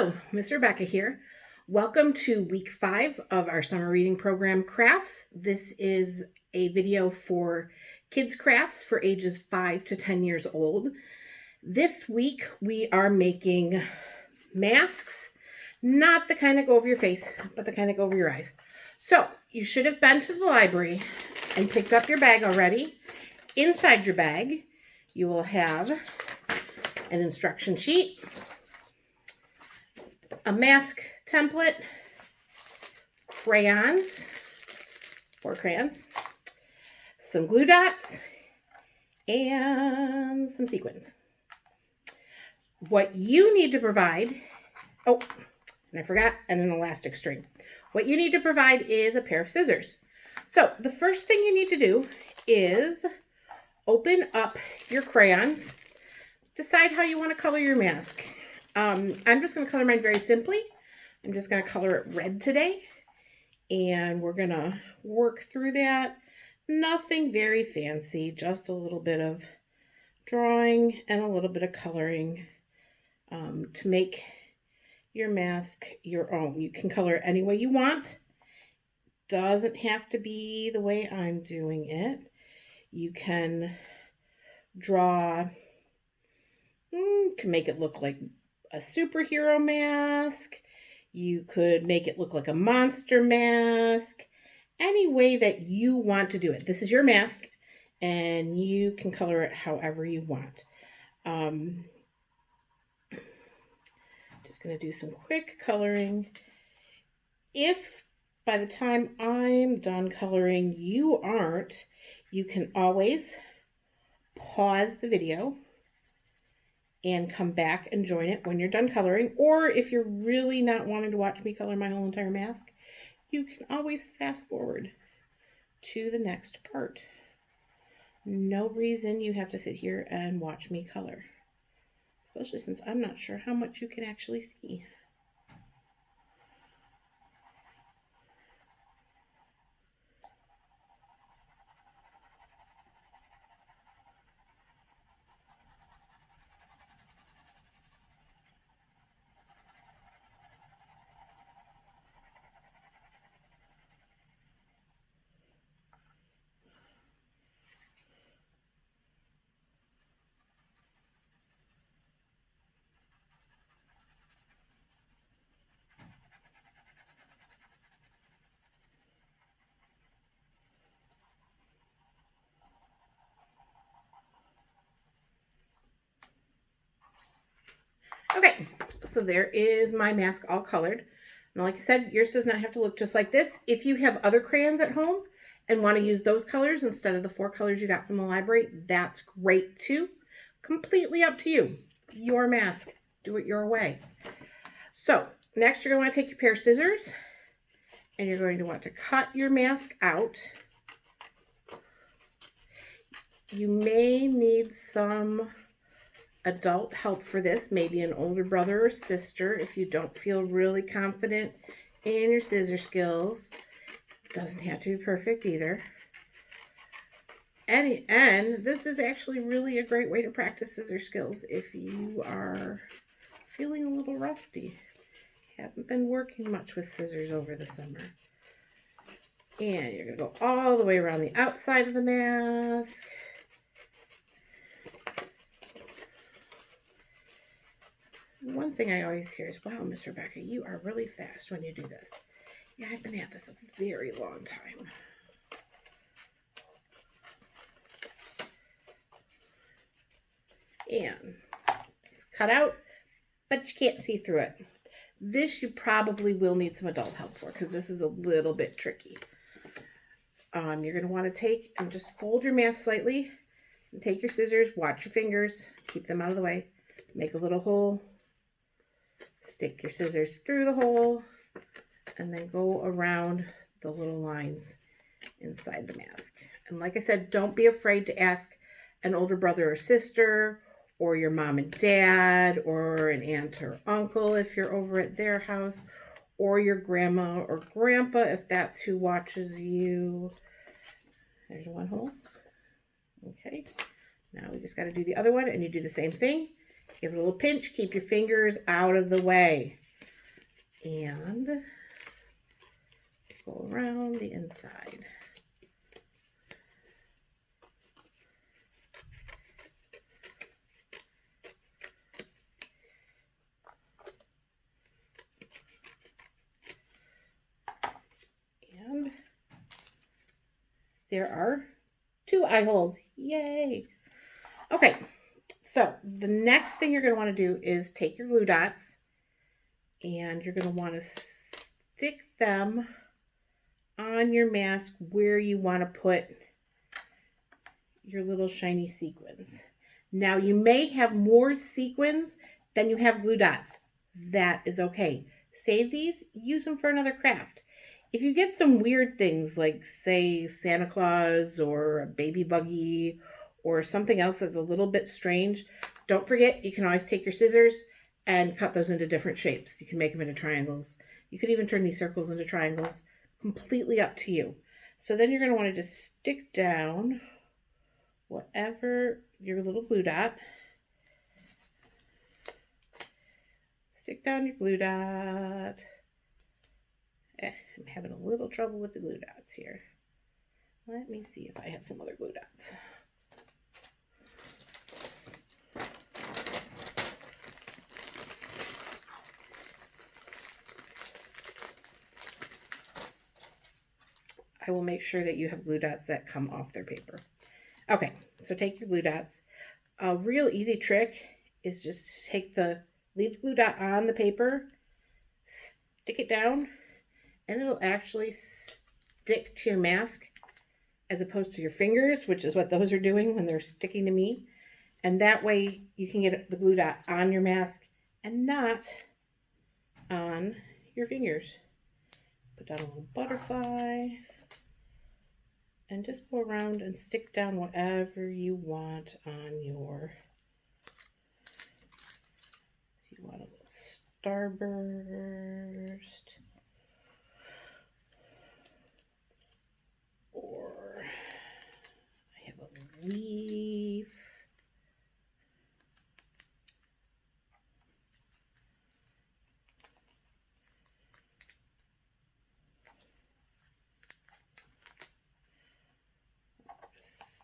Hello, Miss Rebecca here. Welcome to week 5 of our summer reading program, Crafts. This is a video for kids' crafts for ages 5 to 10 years old. This week we are making masks, not the kind that go over your face, but the kind that go over your eyes. So you should have been to the library and picked up your bag already. Inside your bag, you will have an instruction sheet, a mask template, crayons, 4 crayons, some glue dots, and some sequins. What you need to provide, oh, and I forgot, and an elastic string. What you need to provide is a pair of scissors. So the first thing you need to do is open up your crayons. Decide how you want to color your mask. I'm just going to color mine very simply. I'm just going to color it red today. And we're going to work through that. Nothing very fancy, just a little bit of drawing and a little bit of coloring to make your mask your own. You can color it any way you want. Doesn't have to be the way I'm doing it. You can draw, can make it look like a superhero mask. You could make it look like a monster mask. Any way that you want to do it. This is your mask and you can color it however you want. Just going to do some quick coloring. If by the time I'm done coloring you aren't, you can always pause the video and come back and join it when you're done coloring. Or if you're really not wanting to watch me color my whole entire mask, you can always fast forward to the next part. No reason you have to sit here and watch me color, especially since I'm not sure how much you can actually see. Okay, so there is my mask all colored. And like I said, yours does not have to look just like this. If you have other crayons at home and want to use those colors instead of the 4 colors you got from the library, that's great too. Completely up to you. Your mask. Do it your way. So next you're going to want to take your pair of scissors and you're going to want to cut your mask out. You may need some adult help for this, maybe an older brother or sister if you don't feel really confident in your scissor skills. Doesn't have to be perfect either. And this is actually really a great way to practice scissor skills if you are feeling a little rusty. Haven't been working much with scissors over the summer. And you're going to go all the way around the outside of the mask. One thing I always hear is, wow, Miss Rebecca, you are really fast when you do this. Yeah, I've been at this a very long time. And it's cut out, but you can't see through it. This you probably will need some adult help for because this is a little bit tricky. You're going to want to take and just fold your mask slightly and take your scissors, watch your fingers, keep them out of the way, make a little hole. Stick your scissors through the hole and then go around the little lines inside the mask. And like I said, don't be afraid to ask an older brother or sister or your mom and dad or an aunt or uncle if you're over at their house or your grandma or grandpa if that's who watches you. There's one hole. Okay. Now we just got to do the other one and you do the same thing. Give it a little pinch. Keep your fingers out of the way. and go around the inside. And there are 2 eye holes. Yay! Okay, so the next thing you're going to want to do is take your glue dots and you're going to want to stick them on your mask where you want to put your little shiny sequins. Now you may have more sequins than you have glue dots. That is okay. Save these, use them for another craft. If you get some weird things like, say, Santa Claus or a baby buggy or something else that's a little bit strange, don't forget you can always take your scissors and cut those into different shapes. You can make them into triangles. You could even turn these circles into triangles. Completely up to you. So then you're going to want to just stick down whatever your little glue dot. Stick down your glue dot. I'm having a little trouble with the glue dots here. Let me see if I have some other glue dots. I will make sure that you have glue dots that come off their paper. Okay, so take your glue dots. A real easy trick is just leave the glue dot on the paper, stick it down, and it'll actually stick to your mask as opposed to your fingers, which is what those are doing when they're sticking to me. And that way you can get the glue dot on your mask and not on your fingers. Put down a little butterfly and just go around and stick down whatever you want on your, if you want a little starburst, or I have a leaf.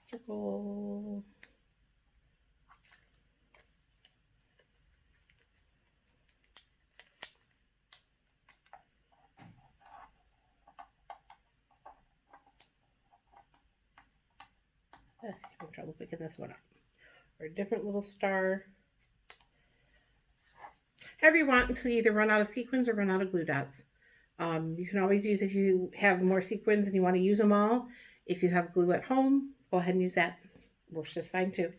Circle. Having trouble picking this one up. Or a different little star. However you want until you either run out of sequins or run out of glue dots. You can always use, if you have more sequins and you want to use them all, if you have glue at home, go ahead and use that. Works just fine too.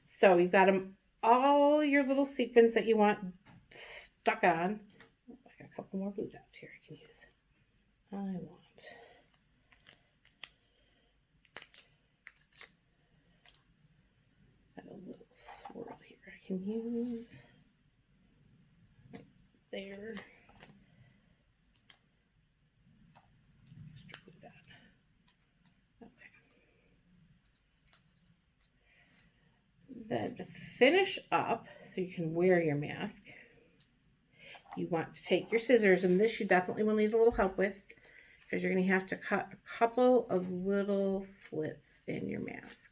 So you've got them, all your little sequins that you want stuck on. I got a couple more glue dots here I can use. I want got a little swirl here I can use. Right there. Extra glue dot. Okay. Then to finish up, so you can wear your mask, you want to take your scissors, and this you definitely will need a little help with because you're going to have to cut a couple of little slits in your mask.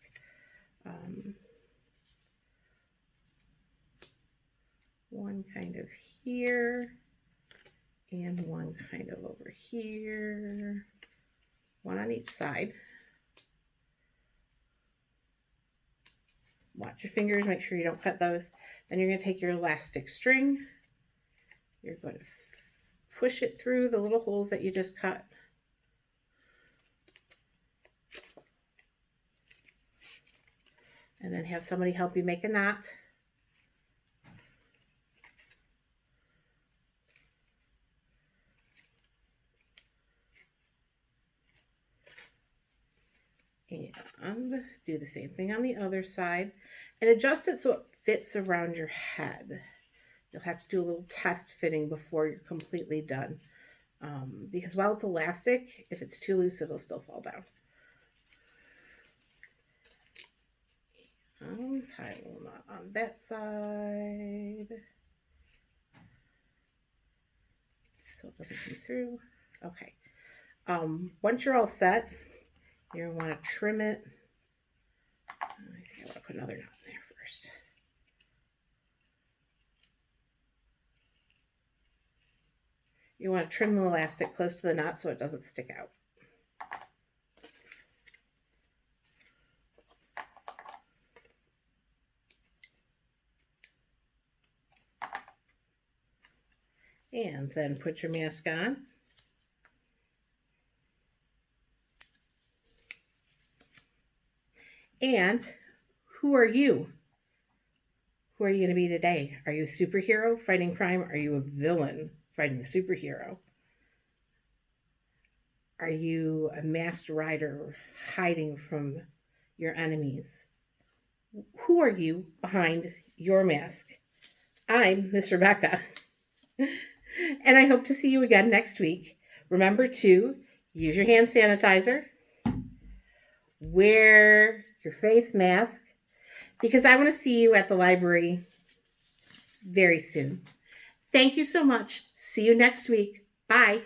One kind of here and one kind of over here, one on each side. Watch your fingers, make sure you don't cut those. Then you're going to take your elastic string. You're going to push it through the little holes that you just cut. And then have somebody help you make a knot. And do the same thing on the other side and adjust it so it fits around your head. You'll have to do a little test fitting before you're completely done. Because while it's elastic, if it's too loose, it'll still fall down. Tie a little knot on that side. so it doesn't come through. Okay. Once you're all set, you're going to want to trim it. I think I want to put another knot in there first. You want to trim the elastic close to the knot so it doesn't stick out. And then put your mask on. And who are you? Who are you going to be today? Are you a superhero fighting crime? Are you a villain fighting a superhero? Are you a masked rider hiding from your enemies? Who are you behind your mask? I'm Miss Rebecca. And I hope to see you again next week. Remember to use your hand sanitizer, wear your face mask, because I want to see you at the library very soon. Thank you so much. See you next week. Bye.